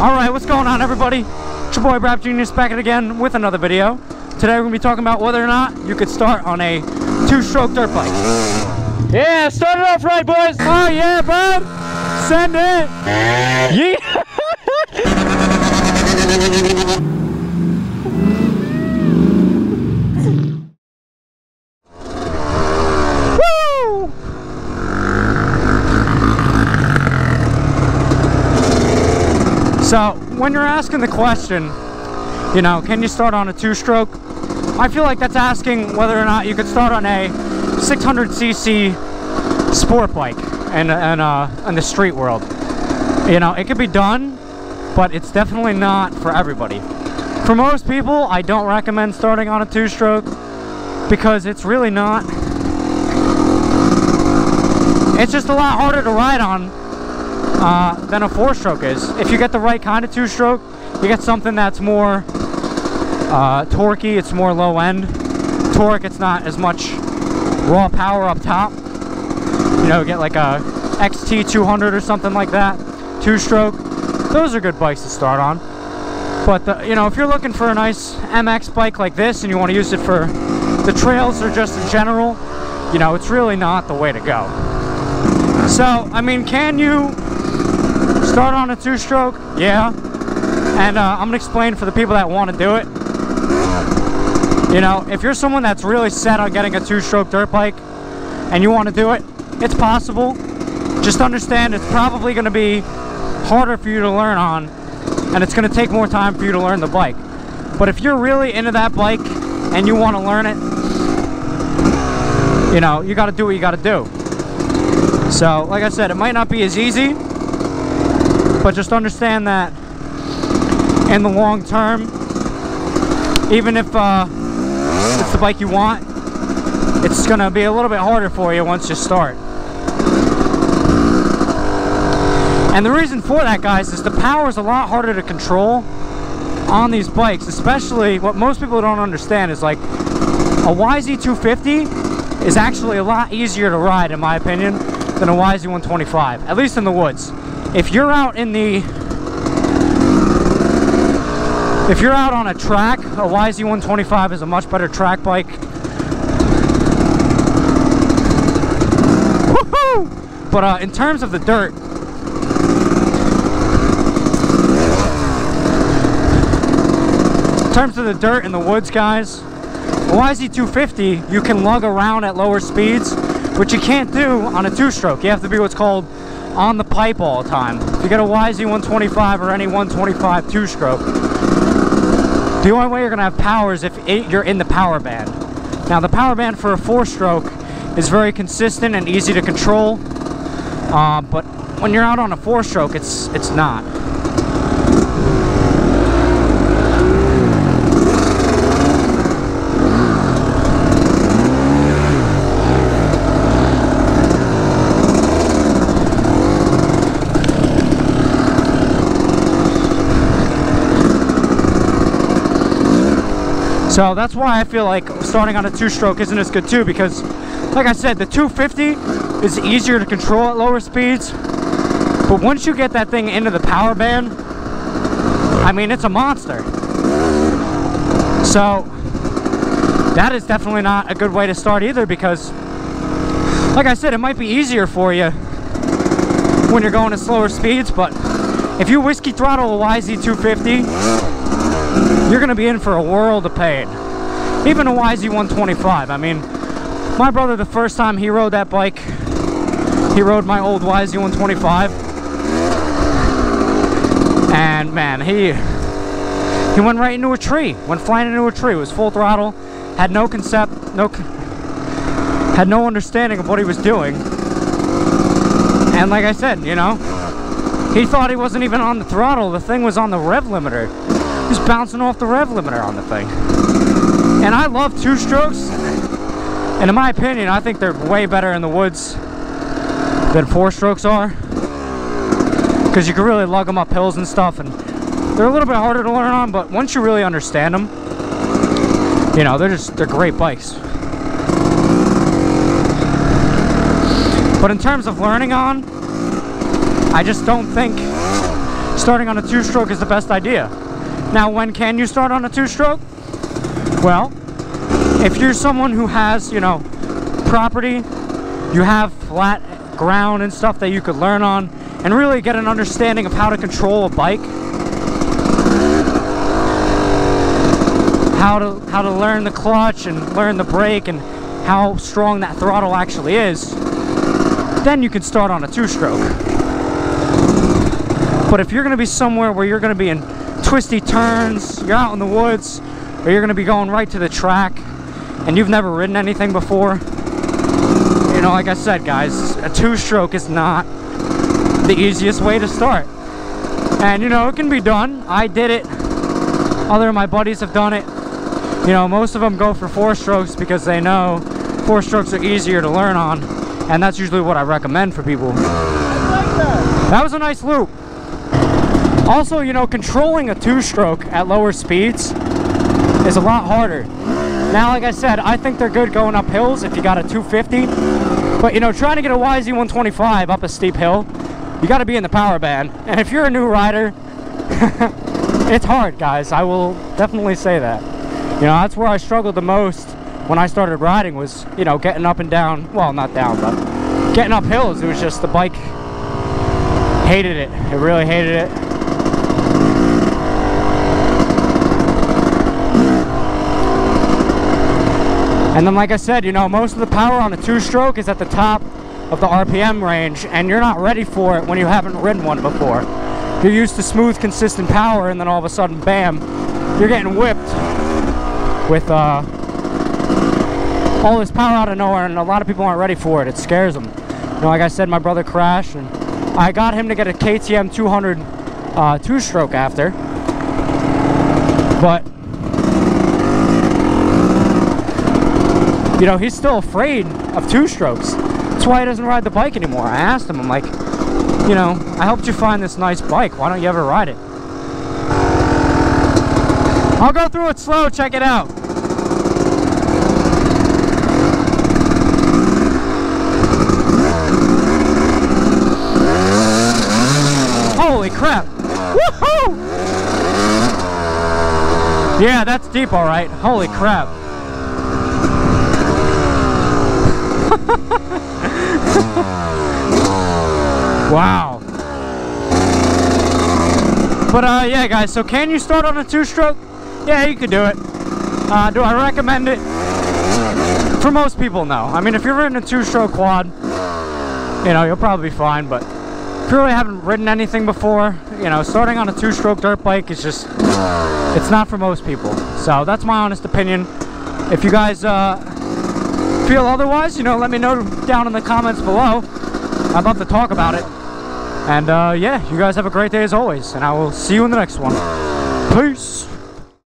Alright, what's going on, everybody? It's your boy Rap Genius back again with another video. Today we're going to be talking about whether or not you could start on a two-stroke dirt bike. Yeah, start it off right, boys! Oh yeah, bud! Send it! Yeah! Woo! So, when you're asking the question, you know, can you start on a two-stroke? I feel like that's asking whether or not you could start on a 600cc sport bike in the street world. You know, it could be done, but it's definitely not for everybody. For most people, I don't recommend starting on a two-stroke because it's really not. It's just a lot harder to ride on than a four-stroke is. If you get the right kind of two-stroke, you get something that's more torquey, it's more low-end torque, it's not as much raw power up top. You know, get like a XT200 or something like that, two-stroke. Those are good bikes to start on. But, you know, if you're looking for a nice MX bike like this and you want to use it for the trails or just in general, you know, it's really not the way to go. So, I mean, can you start on a two-stroke? Yeah. And I'm going to explain for the people that want to do it. You know, if you're someone that's really set on getting a two-stroke dirt bike and you want to do it, it's possible. Just understand it's probably going to be harder for you to learn on, and it's going to take more time for you to learn the bike. But if you're really into that bike and you want to learn it, you know, you got to do what you got to do. So, like I said, it might not be as easy, but just understand that in the long term, even if it's the bike you want, it's going to be a little bit harder for you once you start. And the reason for that, guys, is the power is a lot harder to control on these bikes. Especially what most people don't understand is, like, a YZ250 is actually a lot easier to ride, in my opinion, than a YZ125, at least in the woods. If you're out on a track, a YZ125 is a much better track bike. Woohoo! But in terms of the dirt, in the woods, guys, a YZ250 you can lug around at lower speeds, which you can't do on a two-stroke. You have to be what's called on the pipe all the time. If you get a YZ125 or any 125 two-stroke, the only way you're going to have power is if you're in the power band. Now, the power band for a four-stroke is very consistent and easy to control, but when you're out on a four-stroke, it's not. So that's why I feel like starting on a two-stroke isn't as good too, because like I said, the 250 is easier to control at lower speeds, but once you get that thing into the power band, I mean, it's a monster. So that is definitely not a good way to start either, because like I said, it might be easier for you when you're going at slower speeds, but if you whiskey throttle a YZ250, you're going to be in for a world of pain. Even a YZ125. I mean, my brother, the first time he rode that bike, he rode my old YZ125. And man, he went right into a tree. Went flying into a tree. It was full throttle. Had no had no understanding of what he was doing. And like I said, you know, he thought he wasn't even on the throttle. The thing was on the rev limiter. He's bouncing off the rev limiter on the thing. And I love two-strokes, and in my opinion, I think they're way better in the woods than four-strokes are, because you can really lug them up hills and stuff, and they're a little bit harder to learn on, but once you really understand them, you know, they're great bikes. But in terms of learning on, I just don't think starting on a two-stroke is the best idea. Now, when can you start on a two-stroke? Well, if you're someone who has, you know, property, you have flat ground and stuff that you could learn on and really get an understanding of how to control a bike, how to learn the clutch and learn the brake and how strong that throttle actually is, then you can start on a two-stroke. But if you're going to be somewhere where you're going to be in twisty turns, you're out in the woods, or you're going to be going right to the track and you've never ridden anything before, you know, like I said, guys, a two-stroke is not the easiest way to start. And, you know, it can be done. I did it. Other of my buddies have done it. You know, most of them go for four-strokes because they know four-strokes are easier to learn on. And that's usually what I recommend for people. I like that. That was a nice loop. Also, you know, controlling a two-stroke at lower speeds is a lot harder. Now, like I said, I think they're good going up hills if you got a 250. But, you know, trying to get a YZ125 up a steep hill, you got to be in the power band. And if you're a new rider, it's hard, guys. I will definitely say that. You know, that's where I struggled the most when I started riding was, you know, getting up and down. Well, not down, but getting up hills. It was just the bike hated it. It really hated it. And then, like I said, you know, most of the power on a two-stroke is at the top of the RPM range, and you're not ready for it when you haven't ridden one before. You're used to smooth, consistent power, and then all of a sudden, bam, you're getting whipped with all this power out of nowhere, and a lot of people aren't ready for it. It scares them. You know, like I said, my brother crashed, and I got him to get a KTM 200 two-stroke after. But you know, he's still afraid of two-strokes. That's why he doesn't ride the bike anymore. I asked him, I'm like, you know, I helped you find this nice bike. Why don't you ever ride it? I'll go through it slow. Check it out. Holy crap. Woohoo! Yeah, that's deep, all right. Holy crap. Wow. But yeah, guys, so can you start on a two-stroke? Yeah, you could do it. Do I recommend it? For most people, no. I mean, if you're ridden a two-stroke quad, you know, you'll probably be fine. But if you really haven't ridden anything before, you know, starting on a two-stroke dirt bike is just, it's not for most people. So that's my honest opinion. If you guys feel otherwise, you know, let me know down in the comments below. I'd love to talk about it. And yeah, you guys have a great day as always, and I will see you in the next one. Peace.